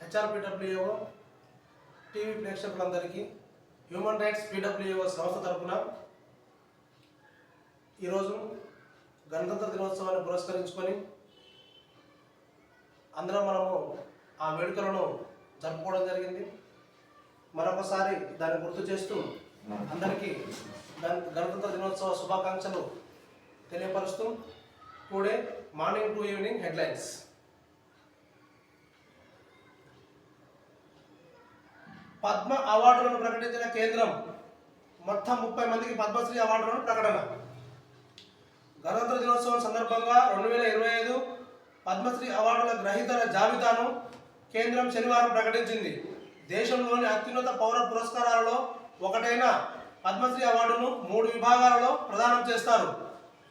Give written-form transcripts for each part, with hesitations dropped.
హెచ్ఆర్పిడబ్ల్యూఓ TV ప్రేక్షకులందరికీ human rights పిడబ్ల్యూఓ సంస్థ తరఫున ఈరోజు గణతంత్ర దినోత్సవాన్ని పురస్కరించుకొని అందరం మనము ఆ వేడుకలను జరుపుకోవడం జరిగింది. మరొకసారి దాన్ని గుర్తు చేస్తూ అందరికీ గణతంత్ర దినోత్సవ శుభాకాంక్షలు తెలియపరుస్తూ today morning to evening headlines. Padma అవార్డులను ప్రకటించిన కేంద్రం మొత్తం 30 మందికి పద్మశ్రీ అవార్డులను ప్రకటన. గణతంత్ర దినోత్సవం సందర్భంగా 2025 పద్మశ్రీ అవార్డుల గ్రహీతల జాబితాను కేంద్రం శనివారం ప్రకటించింది. దేశంలోని అత్యున్నత పౌర పురస్కారాలలో ఒకటైన పద్మశ్రీ అవార్డును 3 విభాగాలలో ప్రదానం చేస్తారు.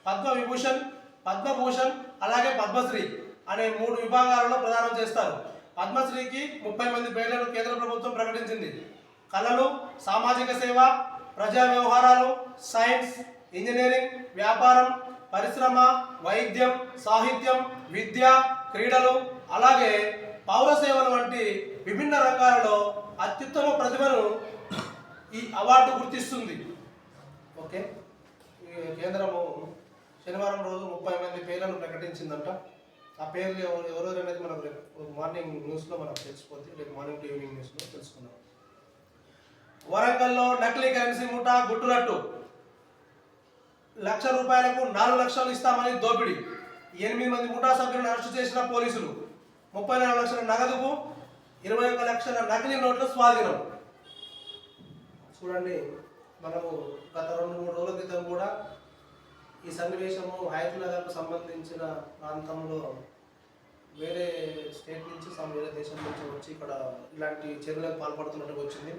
పద్మవిభూషణ్, పద్మభూషణ్ అలాగే పద్మశ్రీ అనే 3 విభాగాలలో ప్రదానం చేస్తారు. పద్మశ్రీకి 30 మంది పేర్లను కేంద్ర ప్రభుత్వం ప్రకటించింది. కళలు, సామాజిక సేవ, ప్రజా వ్యవహారాలు, సైన్స్, ఇంజనీరింగ్, వ్యాపారం, పరిశ్రమ, వైద్యం, సాహిత్యం, విద్య, క్రీడలు అలాగే పౌర సేవలు వంటి విభిన్న రంగాలలో అత్యుత్తమ ప్రతిభను ఈ అవార్డు గుర్తిస్తుంది. ఓకే, కేంద్రము శనివారం రోజు 30 మంది పేర్లను ప్రకటించిందంట. ఆ పేర్లు ఎవరెవరు అనేది మనకు రేపు మార్నింగ్ న్యూస్లో మనకు తెలిసిపోతుంది. రేపు మార్నింగ్ టు ఈవినింగ్ న్యూస్లో తెలుసుకుందాం. వరంగల్లో నకిలీ కరెన్సీ ముఠా గుట్టురట్టు. ₹1,00,000కు 4 లక్షలు ఇస్తామని దోపిడీ. 8 మంది ముఠా సభ్యులను అరెస్టు చేసిన పోలీసులు. 34 లక్షల నగదుకు 21 లక్షల నకిలీ నోట్లు స్వాధీనం. చూడండి, మనము గత 2-3 రోజుల క్రితం కూడా ఈ సన్నివేశము హయత్ నగర్కు సంబంధించిన ప్రాంతంలో వేరే స్టేట్ నుంచి వేరే దేశం నుంచి వచ్చి ఇక్కడ ఇలాంటి చర్యలకు పాల్పడుతున్నట్టు వచ్చింది.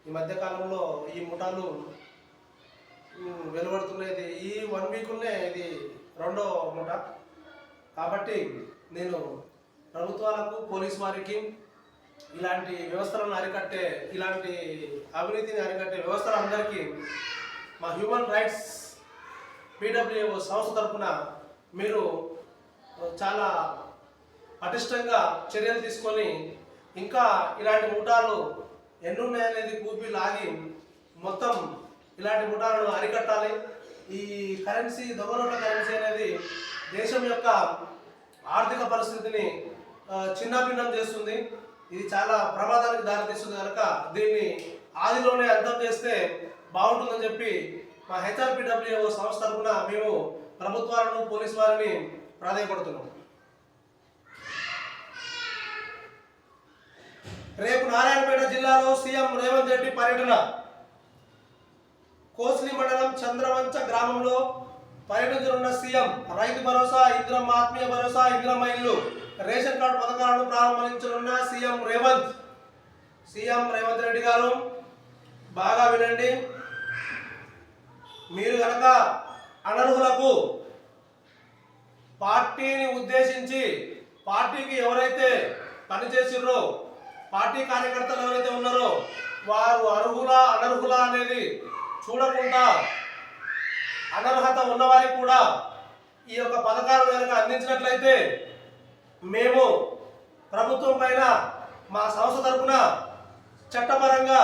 ఈ మధ్యకాలంలో ఈ ముఠాలు వెలువడుతున్నది. ఈ 1 వీక్నే ఇది 2వ ముఠ. కాబట్టి నేను ప్రభుత్వాలకు, పోలీసు వారికి ఇలాంటి వ్యవస్థలను అరికట్టే, ఇలాంటి అవినీతిని అరికట్టే వ్యవస్థలందరికీ మా హ్యూమన్ రైట్స్ పిడబ్ల్యూఓ సంస్థ తరఫున మీరు చాలా పటిష్టంగా చర్యలు తీసుకొని ఇంకా ఇలాంటి ముఠాలు ఎన్నున్నాయనేది కూపి లాగి మొత్తం ఇలాంటి ముఠాలను అరికట్టాలి. ఈ కరెన్సీ, దొంగ నోట్ల కరెన్సీ అనేది దేశం యొక్క ఆర్థిక పరిస్థితిని చిన్నాభిన్నం చేస్తుంది. ఇది చాలా ప్రమాదానికి దారితీస్తుంది కనుక దీన్ని ఆదిలోనే అర్థం చేస్తే బాగుంటుందని చెప్పి మా హెచ్ఆర్పిడబ్ల్యూఓ సంస్థ తరఫున మేము ప్రభుత్వాలను, పోలీసు వారిని ప్రాధాన్యపడుతున్నాం. రేపు నారాయణపేట జిల్లాలో సీఎం రేవంత్ రెడ్డి పర్యటన. కోస్లి మండలం చంద్రవంచ గ్రామంలో పర్యటించనున్న సీఎం రైతు భరోసా, ఇంద్రమ్మ ఆత్మీయ భరోసా, ఇంద్రమ్మ ఇల్లు, రేషన్ కార్డు పథకాలను ప్రారంభించనున్న సీఎం రేవంత్ రెడ్డి గారు బాగా వినండి. మీరు కనుక అనర్హులకు పార్టీని ఉద్దేశించి, పార్టీకి ఎవరైతే పనిచేసిర్రో, పార్టీ కార్యకర్తలు ఎవరైతే ఉన్నారో వారు అర్హులా అనర్హులా అనేది చూడకుండా అనర్హత ఉన్నవారికి కూడా ఈ యొక్క పథకాలను కనుక అందించినట్లయితే మేము ప్రభుత్వం పైన మా సంస్థ తరఫున చట్టపరంగా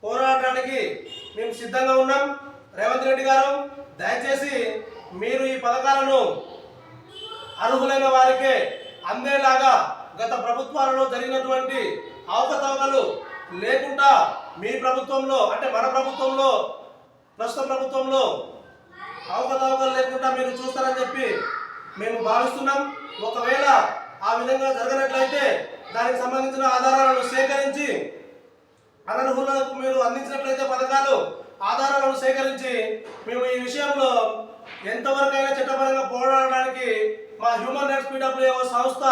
పోరాడడానికి మేము సిద్ధంగా ఉన్నాం. రేవంత్ రెడ్డి గారు, దయచేసి మీరు ఈ పథకాలను అర్హులైన వారికే అందేలాగా గత ప్రభుత్వాలలో జరిగినటువంటి అవకతవకలు లేకుండా మీ ప్రభుత్వంలో, అంటే మన ప్రభుత్వంలో, ప్రస్తుత ప్రభుత్వంలో అవకతవకలు లేకుండా మీరు చూస్తారని చెప్పి మేము భావిస్తున్నాం. ఒకవేళ ఆ విధంగా జరగనట్లయితే దానికి సంబంధించిన ఆధారాలను సేకరించి, అనర్హులకు మీరు అందించినట్లయితే పథకాలు ఆధారాలను సేకరించి మేము ఈ విషయంలో ఎంతవరకైనా చట్టపరంగా పోరాడడానికి మా హ్యూమన్ రైట్స్ పిడబ్ల్యూఓ సంస్థ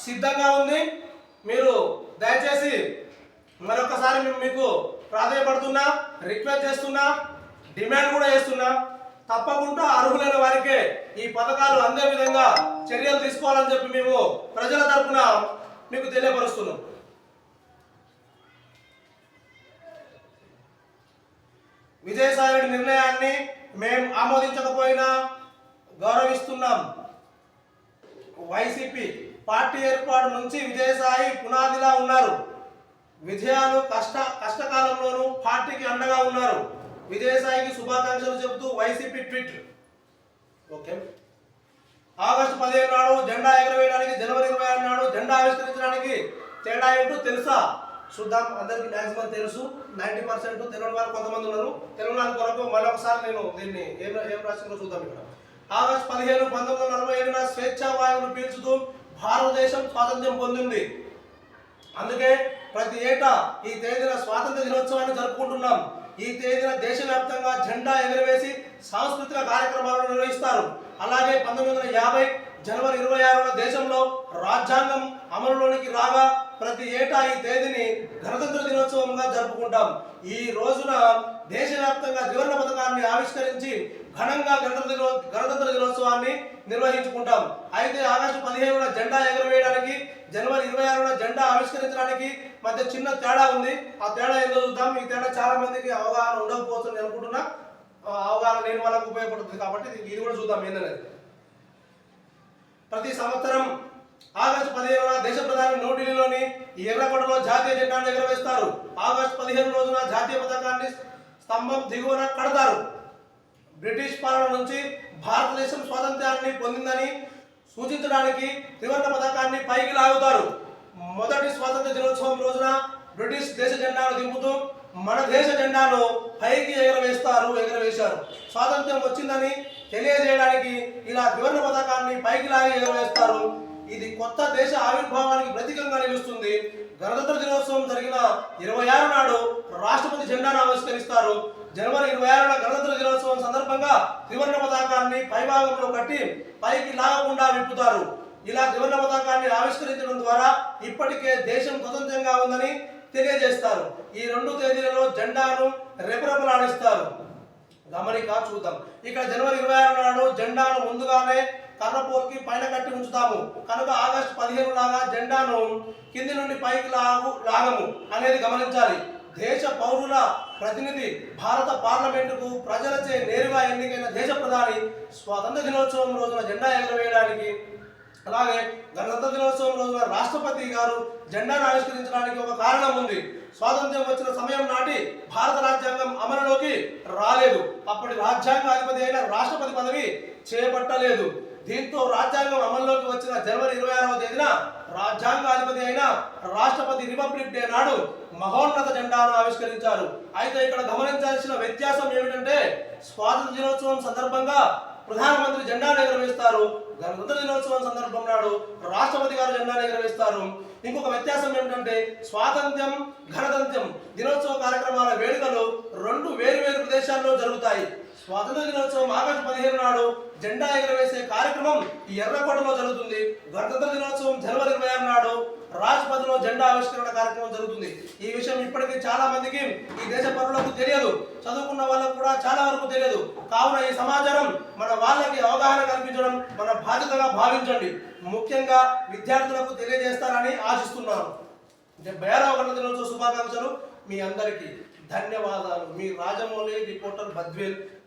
సిద్ధంగా ఉంది. మీరు దయచేసి మరొకసారి మేము మీకు ప్రాధాన్యపడుతున్నా, రిక్వెస్ట్ చేస్తున్నా, డిమాండ్ కూడా చేస్తున్నా, తప్పకుండా అర్హులైన వారికే ఈ పథకాలు అందే విధంగా చర్యలు తీసుకోవాలని చెప్పి మేము ప్రజల తరఫున మీకు తెలియపరుస్తున్నాం. విజయసాయి రెడ్డి నిర్ణయాన్ని మేము ఆమోదించకపోయినా గౌరవిస్తున్నాం. వైసీపీ పార్టీ ఏర్పాటు నుంచి విజయసాయి పునాదిలా ఉన్నారు. విజయాలు కష్టకాలంలోనూ పార్టీకి అండగా ఉన్నారు. విజయసాయికి శుభాకాంక్షలు చెబుతూ వైసీపీ ట్వీట్. ఓకే. ఆగస్టు 15 నాడు జెండా ఎగరవేయడానికి, జనవరి 26 నాడు జెండా ఆవిష్కరించడానికి తేడా ఏంటో తెలుసా? చూద్దాం. అందరికి మ్యాక్సిమం తెలుసు, 90% తెలియని వారు కొంతమంది ఉన్నారు. తెలియని వారి కొరకు మరొకసారి నేను దీన్ని ఏం రాసిందో చూద్దాం. ఇక్కడ ఆగస్టు 15, 1947 స్వేచ్ఛా వాయువును పీల్చుతూ భారతదేశం స్వాతంత్ర్యం పొందింది. అందుకే ప్రతి ఏటా ఈ తేదీన స్వాతంత్ర దినోత్సవాన్ని జరుపుకుంటున్నాం. ఈ తేదీన దేశవ్యాప్తంగా జెండా ఎగరవేసి సాంస్కృతిక కార్యక్రమాలను నిర్వహిస్తారు. అలాగే 1950 జనవరి 26 దేశంలో రాజ్యాంగం అమలులోనికి రాగా ప్రతి ఏటా ఈ తేదీని గణతంత్ర దినోత్సవంగా జరుపుకుంటాం. ఈ రోజున దేశవ్యాప్తంగా త్రివర్ణ పతాకాన్ని ఆవిష్కరించి ఘనంగా గణతంత్ర దినోత్సవాన్ని నిర్వహించుకుంటాం. అయితే ఆగస్టు 15 జెండా ఎగరవేయడానికి, జనవరి 26 జెండా ఆవిష్కరించడానికి మధ్య చిన్న తేడా ఉంది. ఆ తేడా ఏందో చూద్దాం. ఈ తేడా చాలా మందికి అవగాహన ఉండకపోతుంది అనుకుంటున్నా. అవగాహన లేని వాళ్ళకు ఉపయోగపడుతుంది కాబట్టి ఇది కూడా చూద్దాం ఏందనేది. ప్రతి సంవత్సరం ఆగస్టు 15 దేశ ప్రధాని న్యూఢిల్లీలోని ఎర్రకోటలో జాతీయ జెండాను ఎగరవేస్తారు. ఆగస్టు 15 రోజున జాతీయ పతాకాన్ని స్తంభం దిగువన కడతారు. బ్రిటిష్ పాలన నుంచి భారతదేశం స్వాతంత్ర్యాన్ని పొందిందని సూచించడానికి త్రివర్ణ పతాకాన్ని పైకి లాగుతారు. మొదటి స్వాతంత్ర దినోత్సవం రోజున బ్రిటిష్ దేశ జెండాను దింపుతూ మన దేశ జెండాను పైకి ఎగరవేశారు. స్వాతంత్ర్యం వచ్చిందని తెలియజేయడానికి ఇలా త్రివర్ణ పతాకాన్ని పైకి లాగి ఎగరవేస్తారు. ఇది కొత్త దేశ ఆవిర్భావానికి ప్రతీకంగా నిలుస్తుంది. గణతంత్ర దినోత్సవం జరిగిన 26 నాడు రాష్ట్రపతి జెండాను ఆవిష్కరిస్తారు. జనవరి 26 గణతంత్ర దినోత్సవం సందర్భంగా త్రివర్ణ పతాకాన్ని పైభాగంలో కట్టి పైకి లాగకుండా విప్పుతారు. ఇలా త్రివర్ణ పతాకాన్ని ఆవిష్కరించడం ద్వారా ఇప్పటికే దేశం స్వతంత్రంగా ఉందని తెలియజేస్తారు. ఈ 2 తేదీలలో జెండాను రెపరెపలాడిస్తారు. గమనిక చూద్దాం. ఇక్కడ జనవరి 26 నాడు జెండాను ముందుగానే కర్రపోల్కి పైన కట్టి ఉంచుతాము కనుక ఆగస్టు 15 లాగా జెండాను కింది నుండి పైకి లాగము అనేది గమనించాలి. దేశ పౌరుల ప్రతినిధి భారత పార్లమెంటుకు ప్రజలచే నేరుగా ఎన్నికైన దేశ ప్రధాని స్వాతంత్ర దినోత్సవం రోజున జెండా ఎగరవేయడానికి, అలాగే గణతంత్ర దినోత్సవం రోజున రాష్ట్రపతి గారు జెండాను ఆవిష్కరించడానికి ఒక కారణం ఉంది. స్వాతంత్ర్యం వచ్చిన సమయం నాటి భారత రాజ్యాంగం అమలులోకి రాలేదు. అప్పటి రాజ్యాంగాధిపతి అయిన రాష్ట్రపతి పదవి చేపట్టలేదు. దీంతో రాజ్యాంగం అమల్లోకి వచ్చిన జనవరి 26వ తేదీన రాజ్యాంగాధిపతి అయిన రాష్ట్రపతి రిపబ్లిక్ డే నాడు మహోన్నత జెండాను ఆవిష్కరించారు. అయితే ఇక్కడ గమనించాల్సిన వ్యత్యాసం ఏమిటంటే స్వాతంత్ర దినోత్సవం సందర్భంగా ప్రధానమంత్రి జెండాను ఎగరవేస్తారు. గణతంత్ర దినోత్సవం సందర్భం నాడు రాష్ట్రపతి గారు జెండాను ఎగరవేస్తారు. ఇంకొక వ్యత్యాసం ఏమిటంటే స్వాతంత్ర్యం, గణతంత్రం దినోత్సవ కార్యక్రమాల వేడుకలు 2 వేరు ప్రదేశాల్లో జరుగుతాయి. స్వాతంత్ర దినోత్సవం ఆగస్టు 15 నాడు జెండా ఎగరవేసే కార్యక్రమం ఈ ఎర్రకోటలో జరుగుతుంది. గణతంత్ర దినోత్సవం జనవరి 26 నాడు రాజ్పథ్లో జెండా ఆవిష్కరణ కార్యక్రమం జరుగుతుంది. ఈ విషయం ఇప్పటికీ చాలా మందికి ఈ దేశ పౌరులకు తెలియదు, చదువుకున్న వాళ్ళకు కూడా చాలా వరకు తెలియదు. కావున ఈ సమాచారం మన వాళ్ళకి అవగాహన కల్పించడం మన బాధ్యతగా భావించండి. ముఖ్యంగా విద్యార్థులకు తెలియజేస్తారని ఆశిస్తున్నాను. 76వ గణతంత్ర దినోత్సవ శుభాకాంక్షలు మీ అందరికీ. ధన్యవాదాలు. మీ రాజమౌళి రిపోర్టర్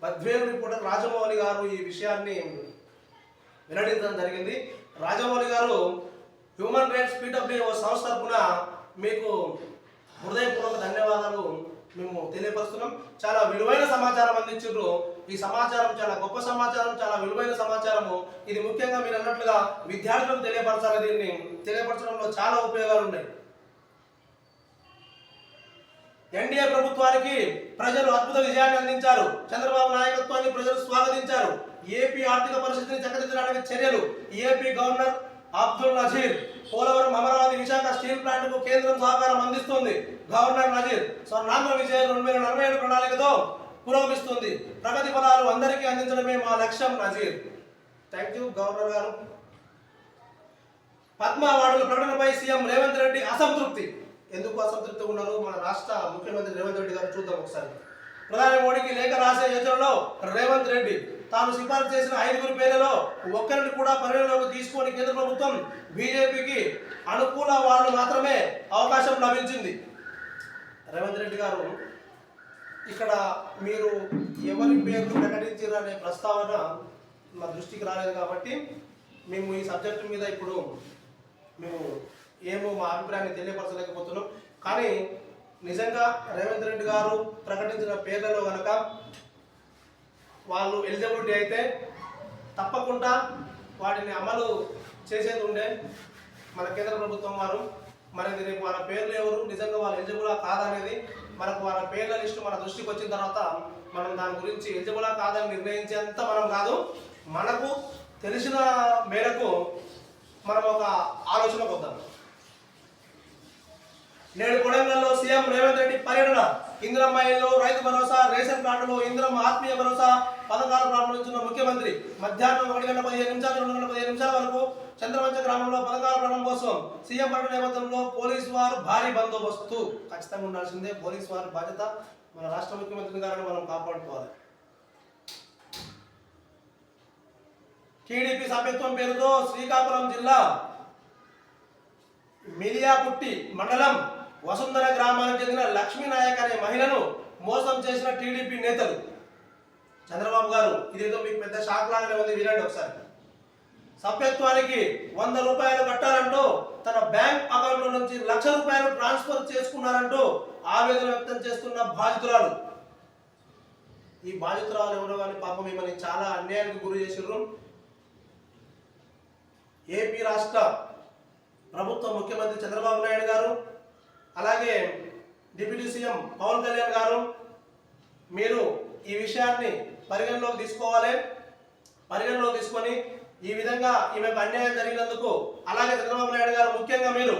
బద్వేల్ రిపోర్టర్ రాజమౌళి గారు ఈ విషయాన్ని వెల్లడించడం జరిగింది. రాజమౌళి గారు హ్యూమన్ రైట్స్ PWO సంస్థ తరఫున మీకు హృదయపూర్వక ధన్యవాదాలు మేము తెలియపరుస్తున్నాం. చాలా విలువైన సమాచారం అందించారు. ఈ సమాచారం చాలా గొప్ప సమాచారం, చాలా విలువైన సమాచారము. ఇది ముఖ్యంగా మీరు అన్నట్లుగా విద్యార్థులకు తెలియపరచాలి. దీన్ని తెలియపరచడంలో చాలా ఉపయోగాలు ఉన్నాయి. ఎన్డీఏ ప్రభుత్వానికి ప్రజలు అద్భుత విజయాన్ని అందించారు. చంద్రబాబు నాయకత్వాన్ని ప్రజలు స్వాగతించారు. ఏపీ ఆర్థిక పరిస్థితిని చక్కదిద్దడానికి చర్యలు. AP governor Abdul Nazeer Polavaram, Amaravati, Visakha steel ప్లాంట్కు కేంద్రం సహకారం అందిస్తుంది. గవర్నర్ నజీర్ స్వర్ణాంధ్ర విజయం 2047 ప్రణాళికతో పురోగమిస్తుంది. ప్రగతి ఫలాలు అందరికీ అందించడమే మా లక్ష్యం. నజీర్. థ్యాంక్ యూ గవర్నర్ గారు. పద్మ అవార్డుల ప్రకటనపై సీఎం రేవంత్ రెడ్డి అసంతృప్తి. ఎందుకు అసంతృప్తిగా ఉన్నారు మన రాష్ట్ర ముఖ్యమంత్రి రేవంత్ రెడ్డి గారు? చూద్దాం ఒకసారి. ప్రధాని మోడీకి లేఖ రాసే యోచనలో రేవంత్ రెడ్డి. తాను సిఫార్సు చేసిన 5 పేర్లలో ఒక్కరిని కూడా పరిగణలోకి తీసుకొని కేంద్ర ప్రభుత్వం బీజేపీకి అనుకూల వాళ్ళు మాత్రమే అవకాశం లభించింది. రేవంత్ రెడ్డి గారు ఇక్కడ మీరు ఎవరి పేర్లు ప్రకటించారు అనే ప్రస్తావన మా దృష్టికి రాలేదు కాబట్టి మేము ఈ సబ్జెక్టు మీద ఇప్పుడు మేము ఏమో మా అభిప్రాయాన్ని తెలియపరచలేకపోతున్నాం. కానీ నిజంగా రేవంత్ రెడ్డి గారు ప్రకటించిన పేర్లలో కనుక వాళ్ళు ఎలిజిబిలిటీ అయితే తప్పకుండా వాటిని అమలు చేసేది ఉండే మన కేంద్ర ప్రభుత్వం వారు. మరి రేపు వాళ్ళ పేర్లు ఎవరు నిజంగా వాళ్ళు ఎలిజిబులా కాదనేది మనకు వాళ్ళ పేర్ల లిస్టు మన దృష్టికి వచ్చిన తర్వాత మనం దాని గురించి ఎలిజిబులా కాదని నిర్ణయించేంత మనం కాదు, మనకు తెలిసిన మేరకు మనం ఒక ఆలోచనకు వద్దాం. నేడు కొడంగల్లో సీఎం రేవంత్ రెడ్డి పర్యటన. ఇందిరమ్మ ఇల్లు, రైతు భరోసా, రేషన్ కార్డులు, ఇందిరమ్మ ఆత్మీయ భరోసా పథకాలు ప్రారంభించిన ముఖ్యమంత్రి. మధ్యాహ్నం 1:15 2 గంటల వరకు చంద్రవంచ గ్రామంలో పథకాల ప్రారంభోత్సవం. సీఎం పర్యటన నేపథ్యంలో పోలీసు వారు భారీ బందోబస్తు. ఖచ్చితంగా ఉండాల్సిందే. పోలీసు వారి బాధ్యత. మన రాష్ట్ర ముఖ్యమంత్రి గారిని మనం కాపాడుకోవాలి. టీడీపీ సభ్యత్వం పేరుతో శ్రీకాకుళం జిల్లా మిలియాపుట్టి మండలం వసుంధర గ్రామానికి చెందిన లక్ష్మీనాయక్ అనే మహిళను మోసం చేసిన టీడీపీ నేతలు. చంద్రబాబు గారు ఇదేదో మీకు పెద్ద షాక్ లాగానే ఉంది, వినండి ఒకసారి. సభ్యత్వానికి 100 రూపాయలు కట్టాలంటూ తన బ్యాంక్ అకౌంట్ నుంచి 1,00,000 రూపాయలు ట్రాన్స్ఫర్ చేసుకున్నారంటూ ఆవేదన వ్యక్తం చేస్తున్న బాధితురాలు. ఈ బాధితురాలు ఎవరో కానీ పాపం మిమ్మల్ని చాలా అన్యాయానికి గురి చేసిర్రు. ఏపీ రాష్ట్ర ప్రభుత్వ ముఖ్యమంత్రి చంద్రబాబు నాయుడు గారు, అలాగే డిప్యూటీ సీఎం పవన్ కళ్యాణ్ గారు, మీరు ఈ విషయాన్ని పరిగణలోకి తీసుకోవాలి. పరిగణలోకి తీసుకొని ఈ విధంగా ఈమెకు అన్యాయం జరిగినందుకు, అలాగే చంద్రబాబు నాయుడు గారు ముఖ్యంగా మీరు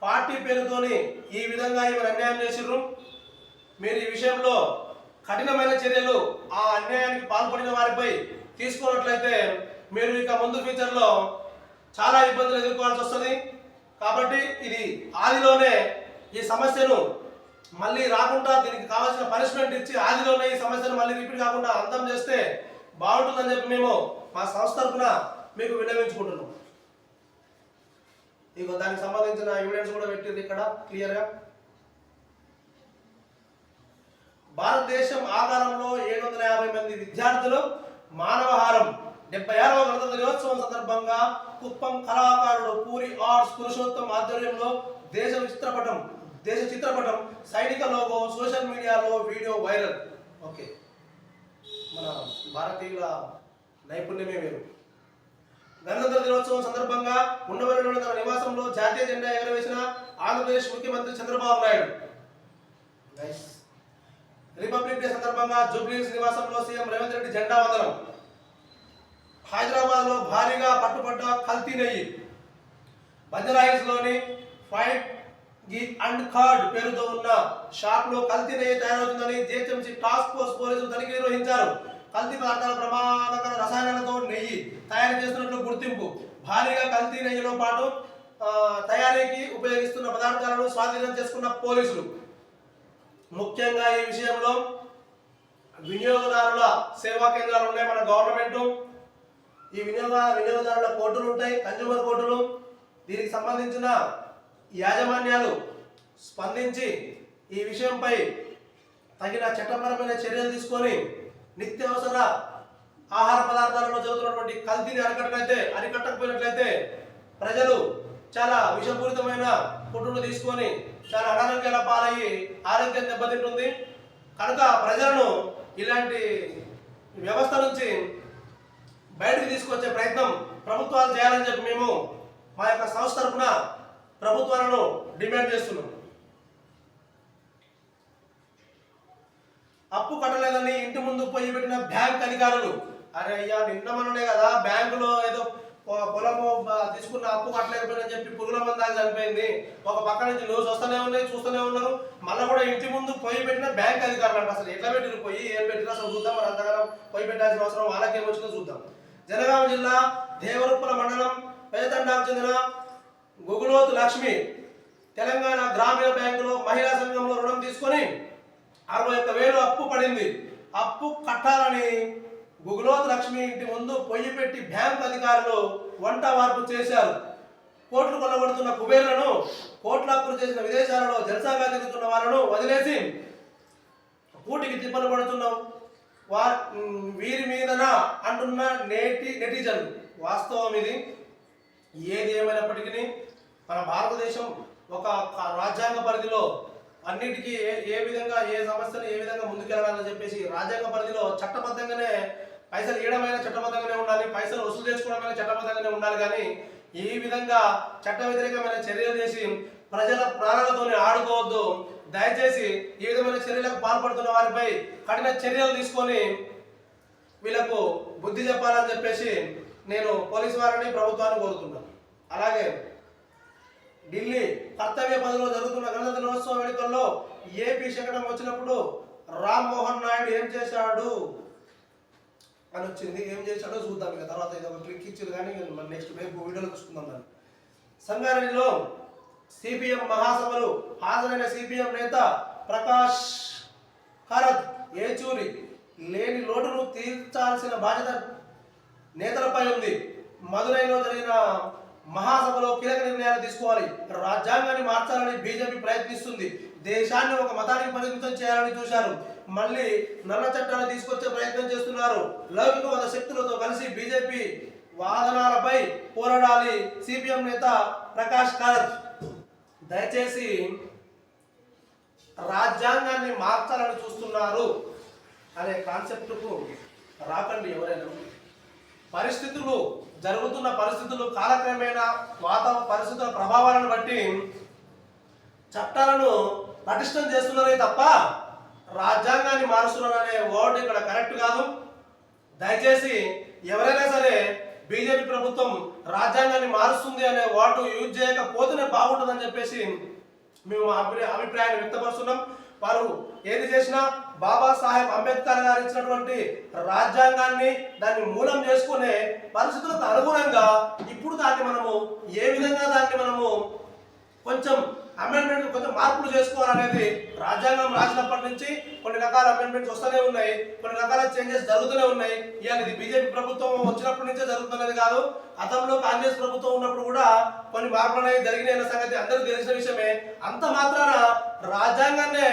పార్టీ పేరుతోని ఈ విధంగా ఈమెను అన్యాయం చేసిర్రు. మీరు ఈ విషయంలో కఠినమైన చర్యలు ఆ అన్యాయానికి పాల్పడిన వారిపై తీసుకున్నట్లయితే మీరు ఇక ముందు ఫ్యూచర్లో చాలా ఇబ్బందులు ఎదుర్కోవాల్సి వస్తుంది. కాబట్టి ఇది ఆదిలోనే ఈ సమస్యను మళ్ళీ రాకుండా దీనికి కావాల్సిన పనిష్మెంట్ ఇచ్చి ఆదిలోనే ఈ సమస్యను మళ్ళీ రిపీట్ కాకుండా అంతం చేస్తే బాగుంటుందని చెప్పి మేము మా సంస్థ తరఫున మీకు విన్నవించుకుంటున్నాం. ఇక దానికి సంబంధించిన ఎవిడెన్స్ కూడా పెట్టింది ఇక్కడ క్లియర్గా. భారతదేశం ఆకారంలో 750 మంది విద్యార్థులు మానవహారం. 76వ గణతంత్ర దినోత్సవం సందర్భంగా కుప్పం కళాకారుడు పూరి ఆర్ట్స్ పురుషోత్తం ఆధ్వర్యంలో దేశ చిత్రపటం సైనిక లోగో సోషల్ మీడియాలో వీడియో వైరల్. ఓకే, మన భారతీయుల నైపుణ్యమే వేరు. గణతంత్ర దినోత్సవం సందర్భంగా ఉండవల్లిలోని తన నివాసంలో జాతీయ జెండా ఎగరవేసిన ఆంధ్రప్రదేశ్ ముఖ్యమంత్రి చంద్రబాబు నాయుడు. రిపబ్లిక్ డే సందర్భంగా జూబ్లీహిల్స్ నివాసంలో సీఎం రేవంత్ రెడ్డి జెండా వందనం. హైదరాబాద్ లో భారీగా పట్టుబడ్డ కల్తీ నెయ్యి. బంజారాహిల్స్ లోని ఫైట్ గి అండ్ కార్డ్ పేరుతో ఉన్న షాప్ లో కల్తీ నెయ్యి తయారవుతుందని జిహెచ్ఎంసీ టాస్క్ ఫోర్స్ పోలీసులు తనిఖీ నిర్వహించారు. కల్తీ పదార్థాల ప్రమాదకర రసాయనాలతో నెయ్యి తయారు చేస్తున్నట్లు గుర్తింపు. భారీగా కల్తీ నెయ్యిలో పాటు తయారీకి ఉపయోగిస్తున్న పదార్థాలను స్వాధీనం చేసుకున్న పోలీసులు. ముఖ్యంగా ఈ విషయంలో వినియోగదారుల సేవా కేంద్రాలు ఉన్నాయి మన గవర్నమెంట్. ఈ వినియోగదారుల కోర్టులు ఉంటాయి, కన్జ్యూమర్ కోర్టులు. దీనికి సంబంధించిన యాజమాన్యాలు స్పందించి ఈ విషయంపై తగిన చట్టపరమైన చర్యలు తీసుకొని నిత్యావసర ఆహార పదార్థాలలో జరుగుతున్నటువంటి కల్తీని అరికట్టకపోయినట్లయితే ప్రజలు చాలా విషపూరితమైన ఫుడ్ను తీసుకొని చాలా అనారోగ్యాల పాలయ్యి ఆరోగ్యం దెబ్బతింటుంది. కనుక ప్రజలను ఇలాంటి వ్యవస్థ నుంచి బయటకు తీసుకొచ్చే ప్రయత్నం ప్రభుత్వాలు చేయాలని చెప్పి మేము మా యొక్క సంస్థ తరఫున ప్రభుత్వాలను డిమాండ్ చేస్తున్నాం. అప్పు కట్టలేదని ఇంటి ముందు పోయి పెట్టిన బ్యాంక్ అధికారులు. అరే అయ్యా, నిన్న మొన్ననే కదా బ్యాంకులో ఏదో పొలము తీసుకున్న అప్పు కట్టలేకపోయిందని చెప్పి పురుగుల మందాలు చనిపోయింది. ఒక పక్క నుంచి న్యూస్ వస్తూనే ఉన్నాయి, చూస్తూనే ఉన్నారు. మళ్ళీ కూడా ఇంటి ముందు పొయ్యి పెట్టిన బ్యాంక్ అధికారులు అంట. అసలు ఎట్లా పెట్టిన పొయ్యి, ఏం పెట్టినా అసలు చూద్దాం. మరి అంతగానో పొయ్యి పెట్టాల్సిన అవసరం వాళ్ళకేం వచ్చిందో చూద్దాం. జనగామ జిల్లా దేవరుప్పల మండలం పెదతండాకు చెందిన గుగులోతు లక్ష్మి తెలంగాణ గ్రామీణ బ్యాంకులో మహిళా సంఘంలో రుణం తీసుకొని 61,000 అప్పు పడింది. అప్పు కట్టాలని గుగులోతు లక్ష్మి ఇంటి ముందు పొయ్యి పెట్టి బ్యాంకు అధికారులు వంట వార్పు చేశారు. కోట్లు కొల్లగొడుతున్న కుబేర్లను, కోట్ల అప్పులు చేసిన విదేశాలలో జలసాగా తిరుగుతున్న వాళ్ళను వదిలేసి కూటికి తిప్పలు పడుతున్న వీరి మీదన అంటున్న నెటిజన్లు. వాస్తవం ఇది. ఏది ఏమైనప్పటికీ మన భారతదేశం ఒక రాజ్యాంగ పరిధిలో అన్నిటికీ ఏ విధంగా ఏ సమస్యను ఏ విధంగా ముందుకెళ్ళాలని చెప్పేసి రాజ్యాంగ పరిధిలో చట్టబద్ధంగానే పైసలు ఇవ్వడమైనా చట్టబద్ధంగానే ఉండాలి, పైసలు వసూలు చేసుకోవడమైనా చట్టబద్ధంగానే ఉండాలి. కానీ ఈ విధంగా చట్ట వ్యతిరేకమైన చర్యలు చేసి ప్రజల ప్రాణాలతోనే ఆడుకోవద్దు. దయచేసి ఈ విధమైన చర్యలకు పాల్పడుతున్న వారిపై కఠిన చర్యలు తీసుకొని వీళ్ళకు బుద్ధి చెప్పాలని చెప్పేసి నేను పోలీసు వారిని ప్రభుత్వాన్ని కోరుతున్నాను. అలాగే ఢిల్లీ కర్తవ్య పథంలో జరుగుతున్న గణతంత్ర దినోత్సవ వేడుకల్లో ఏపీ శకటం వచ్చినప్పుడు రామ్మోహన్ నాయుడు ఏం చేశాడు అని వచ్చింది. ఏం చేశాడో చూద్దాం. ఇక తర్వాత ఇది ఒక క్లిక్ ఇచ్చారు కానీ నెక్స్ట్ రేపు వీడియోలో చూసుకుందాం. దాన్ని సంగారెడ్డిలో సిపిఎం మహాసభలు హాజరైన సిపిఎం నేత ప్రకాష్ ఖరత్ ఏచూరి లేని లోటును తీర్చాల్సిన బాధ్యత నేతలపై ఉంది. మదురైలో జరిగిన మహాసభలో కీలక నిర్ణయాలు తీసుకోవాలి. రాజ్యాంగాన్ని మార్చాలని బీజేపీ ప్రయత్నిస్తుంది. దేశాన్ని ఒక మతానికి పరిమితం చేయాలని చూశారు. మళ్ళీ నల్ల చట్టాలు తీసుకొచ్చే ప్రయత్నం చేస్తున్నారు. లౌకికవాద శక్తులతో కలిసి బీజేపీ వాదనాలపై పోరాడాలి. సిపిఎం నేత ప్రకాష్ ఖరత్ దయచేసి రాజ్యాంగాన్ని మార్చాలని చూస్తున్నారు అనే కాన్సెప్ట్కు రాకండి. ఎవరైనా పరిస్థితులు జరుగుతున్న పరిస్థితులు కాలక్రమేణా పరిస్థితుల ప్రభావాలను బట్టి చట్టాలను పటిష్టం చేస్తున్నారే తప్ప రాజ్యాంగాన్ని మారుస్తున్నారనే వర్డ్ ఇక్కడ కరెక్ట్ కాదు. దయచేసి ఎవరైనా సరే బీజేపీ ప్రభుత్వం రాజ్యాంగాన్ని మారుస్తుంది అనే వర్డ్ యూజ్ చేయకపోతేనే బాగుంటుందని చెప్పేసి మేము అభిప్రాయాన్ని వ్యక్తపరుస్తున్నాం. వారు ఏది చేసినా బాబాసాహెబ్ అంబేద్కర్ గారు ఇచ్చినటువంటి రాజ్యాంగాన్ని దాన్ని మూలం చేసుకునే పరిస్థితులకు అనుగుణంగా ఇప్పుడు దాన్ని మనము ఏ విధంగా దాన్ని మనము కొంచెం అమెండ్మెంట్ కొంచెం మార్పులు చేసుకోవాలనేది రాజ్యాంగం రాసినప్పటి నుంచి కొన్ని రకాల అమెండ్మెంట్స్ వస్తూనే ఉన్నాయి, కొన్ని రకాల చేంజెస్ జరుగుతూనే ఉన్నాయి. ఇవాళ ఇది బీజేపీ ప్రభుత్వం వచ్చినప్పటి నుంచే జరుగుతున్నది కాదు. గతంలో కాంగ్రెస్ ప్రభుత్వం ఉన్నప్పుడు కూడా కొన్ని మార్పులు అనేవి జరిగిన సంగతి అందరికీ తెలిసిన విషయమే. అంత మాత్రాన రాజ్యాంగాన్నే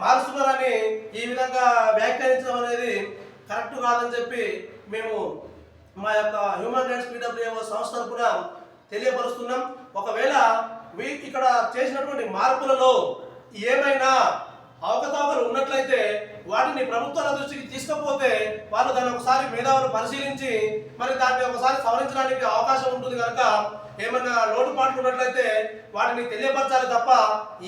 మారుస్తున్నారని ఈ విధంగా వ్యాఖ్యానించడం అనేది కరెక్ట్ కాదని చెప్పి మేము మా యొక్క హ్యూమన్ రైట్స్ పీడబ్ల్యూఏఓ సంస్థ తరపున తెలియపరుస్తున్నాం. ఒకవేళ ఇక్కడ చేసినటువంటి మార్పులలో ఏమైనా అవకతవకలు ఉన్నట్లయితే వాటిని ప్రభుత్వాల దృష్టికి తీసుకపోతే వాళ్ళు దాన్ని ఒకసారి మేధావులు పరిశీలించి మరి దాన్ని ఒకసారి సవరించడానికి అవకాశం ఉంటుంది కనుక ఏమైనా లోటుపాట్లు ఉన్నట్లయితే వాటిని తెలియపరచాలి తప్ప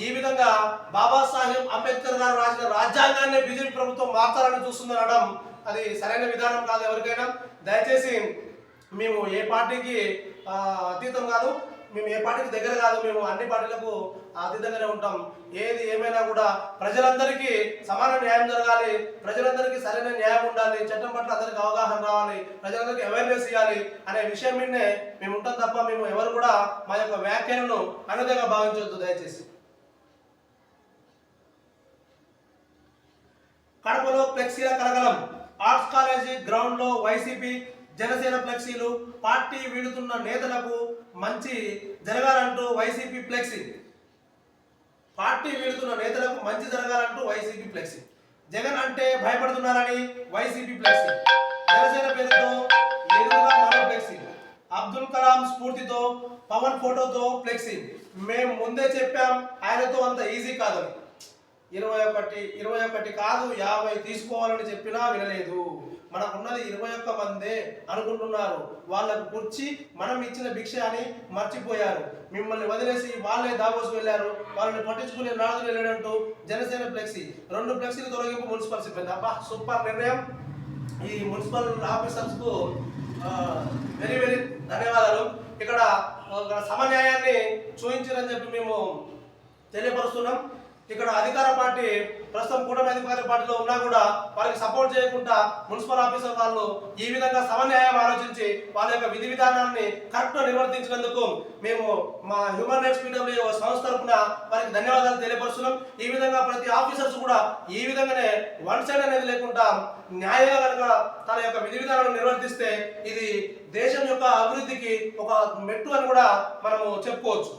ఈ విధంగా బాబాసాహెబ్ అంబేద్కర్ గారు రాసిన రాజ్యాంగాన్ని బీజేపీ ప్రభుత్వం మార్చాలని చూస్తుంది అనడం అది సరైన విధానం కాదు. ఎవరికైనా దయచేసి మేము ఏ పార్టీకి అతీతం కాదు, మేము ఏ పార్టీకి దగ్గర కాదు, మేము అన్ని పార్టీలకు అతీతంగానే ఉంటాం. ఏది ఏమైనా కూడా ప్రజలందరికీ సమాన న్యాయం జరగాలి, ప్రజలందరికీ సరైన న్యాయం ఉండాలి, చట్టం పట్ల అందరికీ అవగాహన రావాలి, ప్రజలందరికీ అవేర్నెస్ ఇవ్వాలి అనే విషయం మీదనే మేము ఉంటాం తప్ప మేము ఎవరు కూడా మా యొక్క వ్యాఖ్యలను అనుదంగా భావించవద్దు. దయచేసి కడపలో ఫ్లెక్సీల కలగలం. ఆర్ట్స్ కాలేజీ గ్రౌండ్ లో వైసీపీ జనసేన ఫ్లెక్సీలు. పార్టీ వీడుతున్న నేతలకు మంచి జరగాలంటూ వైసీపీ ఫ్లెక్సీ. పార్టీ వీడుతున్న నేతలకు మంచి జరగాలంటూ వైసీపీ ఫ్లెక్సీ. జగన్ అంటే భయపడుతున్నారని వైసీపీ ఫ్లెక్సీ. జనసేన పేరుతో ఎదురుగా మరో ఫ్లెక్సీ. అబ్దుల్ కలాం స్ఫూర్తితో పవన్ ఫోటోతో ఫ్లెక్సీ. మేము ముందే చెప్పాం ఆయనతో అంత ఈజీ కాదని. 21 కాదు 50 తీసుకోవాలని చెప్పినా వినలేదు. మనకున్నది 21 మందే అనుకుంటున్నారు. వాళ్ళకు కుర్చీ మనం ఇచ్చిన భిక్ష అని మర్చిపోయారు. మిమ్మల్ని వదిలేసి వాళ్ళే దావోస్ వెళ్ళారు, వాళ్ళని పట్టించుకునే నాదులు వెళ్ళాడంటూ జనసేన ఫ్లెక్సీ. 2 ఫ్లెక్సీలు తొలగింపు మున్సిపల్ సిబ్బంది. అబ్బా సూపర్ నిర్ణయం. ఈ మున్సిపల్ ఆఫీసర్స్ కు వెరీ వెరీ ధన్యవాదాలు. ఇక్కడ సమన్యాయాన్ని చూపించారని చెప్పి మేము తెలియపరుస్తున్నాం. ఇక్కడ అధికార పార్టీ ప్రస్తుతం కూటమి అధికార పార్టీలో ఉన్నా కూడా వారికి సపోర్ట్ చేయకుండా మున్సిపల్ ఆఫీసర్ వాళ్ళు ఈ విధంగా సమన్యాయం ఆలోచించి వాళ్ళ యొక్క విధి విధానాన్ని కరెక్ట్గా నిర్వర్తించినందుకు మేము మా హ్యూమన్ రైట్స్ పీడబ్ల్యూఏఓ సంస్థ తరపున వారికి ధన్యవాదాలు తెలియపరుస్తున్నాం. ఈ విధంగా ప్రతి ఆఫీసర్స్ కూడా ఈ విధంగానే వన్ సైడ్ అనేది లేకుండా న్యాయంగా కనుక తన యొక్క విధి విధానాలను నిర్వర్తిస్తే ఇది దేశం యొక్క అభివృద్ధికి ఒక మెట్టు అని కూడా మనము చెప్పుకోవచ్చు.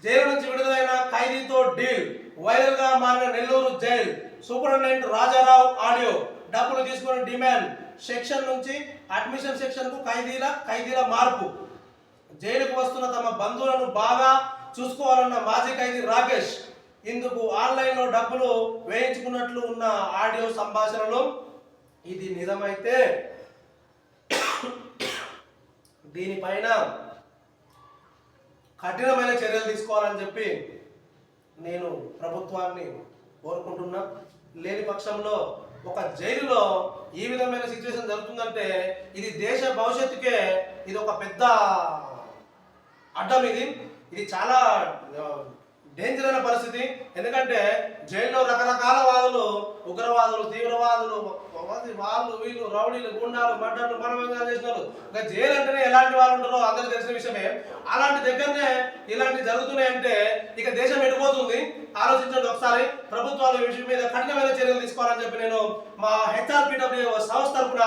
జైలు నుంచి విడుదలైన ఖైదీతో డీల్. వైరల్ గా మారిన Nellore jail. Superintendent Rajarao audio. డబ్బులు తీసుకుని డిమాండ్. సెక్షన్ నుంచి అడ్మిషన్ సెక్షన్కు ఖైదీల మార్పు. జైలుకు వస్తున్న తమ బంధువులను బాగా చూసుకోవాలన్న మాజీ ఖైదీ రాకేష్ ఇందుకు ఆన్లైన్లో డబ్బులు వేయించుకున్నట్లు ఉన్న ఆడియో సంభాషణలో ఇది నిజమైతే దీనిపైన కఠినమైన చర్యలు తీసుకోవాలని చెప్పి నేను ప్రభుత్వాన్ని కోరుకుంటున్నా. లేని పక్షంలో ఒక జైలులో ఈ విధమైన సిచ్యువేషన్ జరుగుతుందంటే ఇది దేశ భవిష్యత్తుకే ఇది ఒక పెద్ద అడ్డం. ఇది చాలా డేంజర్ అయిన పరిస్థితి. ఎందుకంటే జైల్లో రకరకాల వాదులు, ఉగ్రవాదులు, తీవ్రవాదులు, వాళ్ళు వీళ్ళు రౌడీలు, గుండాలు, మర్డర్లు, మనమంగా చేసినారు. ఇంకా జైలు అంటేనే ఎలాంటి వాళ్ళు ఉంటారో అందరికీ తెలిసిన విషయమే. అలాంటి దగ్గరనే ఇలాంటి జరుగుతున్నాయంటే ఇక దేశం ఎడిపోతుంది. ఆలోచించండి ఒకసారి. ప్రభుత్వాలు ఈ విషయం మీద కఠినమైన చర్యలు తీసుకోవాలని చెప్పి నేను మా హెచ్ఆర్పిడబ్ల్యూ సంస్థ తరఫున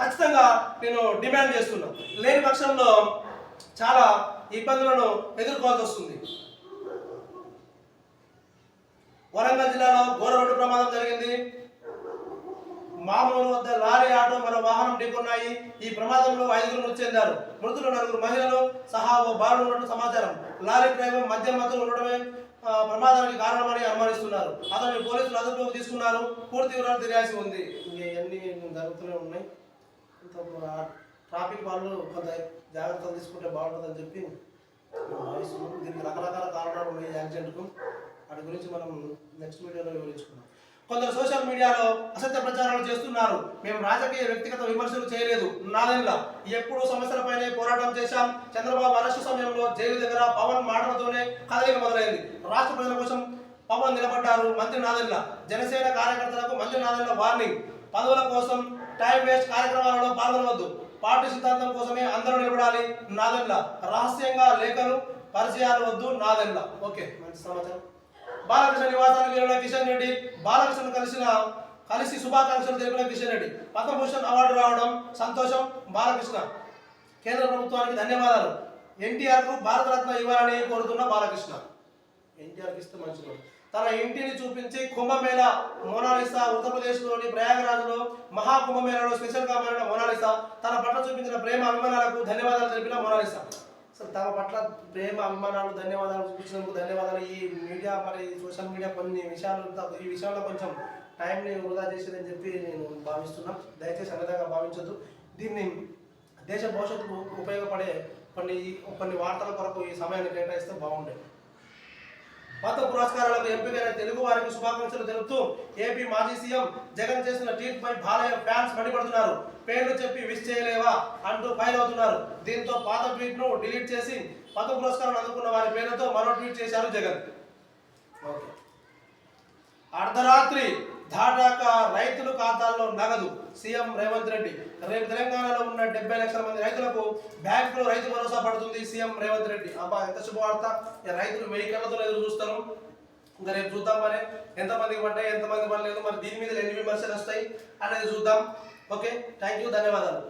ఖచ్చితంగా నేను డిమాండ్ చేస్తున్నాను. లేని పక్షంలో చాలా ఇబ్బందులను ఎదుర్కోవాల్సి వస్తుంది. వరంగల్ జిల్లాలో ఘోర రోడ్డు ప్రమాదం జరిగింది. మామూలు వద్ద లారీ, ఆటో మరో వాహనం ఢీకొన్నాయి. ఈ ప్రమాదంలో 5 మృతి చెందారు. మృతులు 4 మహిళలు సహా ఓ బాలుడు ఉన్నట్టు సమాచారం. లారీ డ్రైవర్ మద్యం మత్తులో ఉండడమే ప్రమాదానికి కారణమని అనుమానిస్తున్నారు. అతన్ని పోలీసులు అదుపులోకి తీసుకున్నారు. పూర్తి వివరాలు తెలియాల్సి ఉంది. ఇవన్నీ జరుగుతూనే ఉన్నాయి. ట్రాఫిక్ వాళ్ళు కొంత జాగ్రత్తలు తీసుకుంటే బాగుంటుందని చెప్పి భావిస్తున్నాం. దీనికి రకరకాల కారణాలు ఉన్నాయి యాక్సిడెంట్కు. వాటి గురించి మనం నెక్స్ట్ వీడియోలో వివరించుకున్నాం. కొందరు సోషల్ మీడియాలో అసత్య ప్రచారాలు చేస్తున్నారు. మేము రాజకీయ వ్యక్తిగత విమర్శలు చేయలేదు. నాదెల్లా ఎప్పుడు సమస్యలపైనే పోరాటం చేశాం. చంద్రబాబు అరెస్టు సమయంలో జైలు దగ్గర పవన్ మాటలతోనే కదలిక మొదలైంది. రాష్ట్ర ప్రజల కోసం పవన్ నిలబడ్డారు. మంత్రి నాదెల్లా జనసేన కార్యకర్తలకు మంత్రి నాదెల్లా వార్నింగ్. పదవుల కోసం టైం వేస్ట్ కార్యక్రమాలలో పాల్గొనవద్దు. పార్టీ సిద్ధాంతం కోసమే అందరూ నిలబడాలి. నాదెల్లా రహస్యంగా లేఖలు పరిచయాలు వద్దు. నాదెల్లా. ఓకే, మంచి సమాచారం. బాలకృష్ణ నివాసానికి వెళ్ళిన కిషన్ రెడ్డి బాలకృష్ణ కలిసి శుభాకాంక్షలు తెలిపిన కిషన్ రెడ్డి. పద్మభూషణ్ అవార్డు రావడం సంతోషం. బాలకృష్ణ కేంద్ర ప్రభుత్వానికి ధన్యవాదాలు. ఎన్టీఆర్కు భారతరత్న ఇవ్వాలని కోరుతున్న బాలకృష్ణ. ఎన్టీఆర్కి ఇస్తే మంచిది. తన ఇంటిని చూపించి కుంభమేళా మోనాలిసా. ఉత్తరప్రదేశ్లోని ప్రయాగరాజ్లో మహాకుంభమేళాలో స్పెషల్గా మారిన మోనాలిసా తన పట్ల చూపించిన ప్రేమ అభిమానాలకు ధన్యవాదాలు తెలిపిన మోనాలిసా. అసలు తమ పట్ల ప్రేమ అభిమానాలు ధన్యవాదాలు చూపించినందుకు ధన్యవాదాలు. ఈ మీడియా మరి సోషల్ మీడియా కొన్ని విషయాలు ఈ విషయంలో కొంచెం టైంని వృధా చేసేదని చెప్పి నేను భావిస్తున్నా. దయచేసి అన్నదాగా భావించొద్దు. దీన్ని దేశ భవిష్యత్తుకు ఉపయోగపడే కొన్ని వార్తల కొరకు ఈ సమయాన్ని కేటాయిస్తే బాగుండేది. పద్మ పురస్కారాలకు ఎంపికైన తెలుగు వారికి శుభాకాంక్షలు తెలుపుతూ ఏపీ మాజీ సీఎం జగన్ చేసిన ట్వీట్ పై బాలయ్య ఫ్యాన్స్ మండిపడుతున్నారు. పేర్లు చెప్పి విష్ చేయలేవా అంటూ ఫైల్ అవుతున్నారు. దీంతో పాత ట్వీట్ ను డిలీట్ చేసి పద్మ పురస్కారం అందుకున్న వారి పేర్లతో మరో ట్వీట్ చేశారు జగన్. అర్ధరాత్రి దాటాక రైతుల ఖాతాల్లో నగదు. సీఎం రేవంత్ రెడ్డి. రేపు తెలంగాణలో ఉన్న 70 లక్షల మంది రైతులకు బ్యాంకులో రైతు భరోసా పడుతుంది. సీఎం రేవంత్ రెడ్డి. అబ్బా, ఎంత శుభవార్త. రైతులు 1000 కళ్ళతో ఎదురు చూస్తారు. ఇంకా రేపు చూద్దాం మరి ఎంతమందికి పడ్డాయి, ఎంతమంది పడలేదు, మరి దీని మీద ఎన్ని విమర్శలు వస్తాయి అనేది చూద్దాం. ఓకే, థ్యాంక్ యూ, ధన్యవాదాలు.